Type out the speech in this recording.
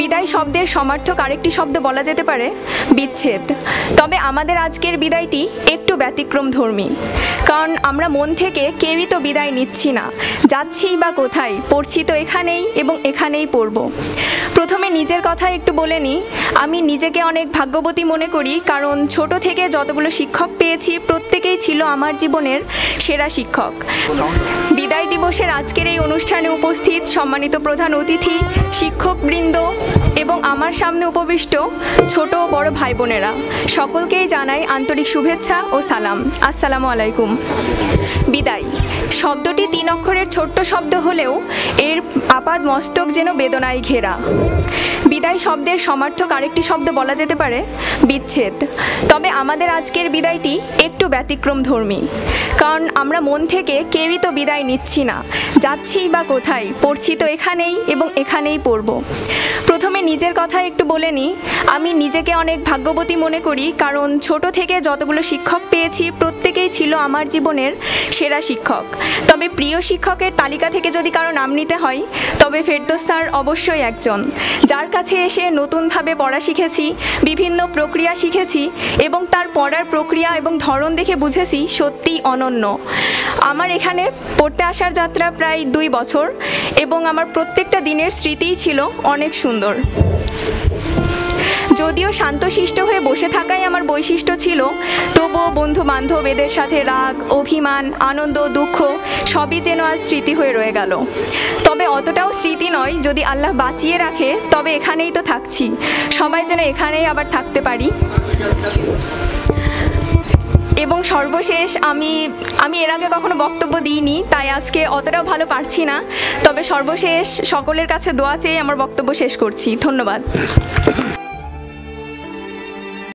বিদায় শব্দের সমার্থক আরেকটি শব্দ বলা যেতে পারে বিচ্ছেদ। তবে আমাদের আজকের বিদায়টি একটু ব্যতিক্রমধর্মী, কারণ আমরা মন থেকে কেউই তো বিদায় নিচ্ছি না, যাচ্ছিই বা কোথায়, পড়ছি তো এখানেই এবং এখানেই পড়ব। প্রথমে নিজের কথা একটু বলে নিই। আমি নিজেকে অনেক ভাগ্যবতী মনে করি, কারণ ছোট থেকে যতগুলো শিক্ষক পেয়েছি প্রত্যেকেই ছিল আমার জীবনের সেরা শিক্ষক। বিদায় দিবসের আজকের এই অনুষ্ঠানে উপস্থিত সম্মানিত প্রধান অতিথি, শিক্ষকবৃন্দ এবং আমার সামনে উপবিষ্ট ছোট ও বড় ভাই বোনেরা, সকলকেই জানাই আন্তরিক শুভেচ্ছা ও সালাম। আসসালামু আলাইকুম। বিদায় শব্দটি 3 অক্ষরের ছোট্ট শব্দ হলেও এর আপাদ মস্তক যেন বেদনায় ঘেরা। বিদায় শব্দের সমার্থক আরেকটি শব্দ বলা যেতে পারে বিচ্ছেদ। তবে আমাদের আজকের বিদায়টি একটু ব্যতিক্রমধর্মী, কারণ আমরা মন থেকে কেউই তো বিদায় নিচ্ছি না, যাচ্ছিই বা কোথায়, পড়ছি তো এখানেই এবং এখানেই পড়ব। প্রথমে নিজের কথা একটু বলে নিই। আমি নিজেকে অনেক ভাগ্যবতী মনে করি, কারণ ছোট থেকে যতগুলো শিক্ষক পেয়েছি প্রত্যেকেই ছিল আমার জীবনের সেরা শিক্ষক। তবে প্রিয় শিক্ষকের তালিকা থেকে যদি কারো নাম নিতে হয়, তবে ফেরদৌস স্যার অবশ্যই একজন, যার কাছে এসে নতুনভাবে পড়া শিখেছি, বিভিন্ন প্রক্রিয়া শিখেছি এবং তার পড়ার প্রক্রিয়া এবং ধরন দেখে বুঝেছি সত্যিই অনন্য। আমার এখানে পড়তে আসার যাত্রা প্রায় 2 বছর এবং আমার প্রত্যেকটা দিনের স্মৃতিই ছিল অনেক সুন্দর। যদিও শান্তশিষ্ট হয়ে বসে থাকাই আমার বৈশিষ্ট্য ছিল, তবুও বন্ধু বান্ধব এদের সাথে রাগ, অভিমান, আনন্দ, দুঃখ সবই যেন আজ স্মৃতি হয়ে রয়ে গেল। তবে অতটাও স্মৃতি নয়, যদি আল্লাহ বাঁচিয়ে রাখে তবে এখানেই তো থাকছি, সবাই যেন এখানেই আবার থাকতে পারি। এবং সর্বশেষ আমি এর আগে কখনো বক্তব্য দিইনি, তাই আজকে অতটাও ভালো পারছি না। তবে সর্বশেষ সকলের কাছে দোয়া চেয়ে আমার বক্তব্য শেষ করছি। ধন্যবাদ।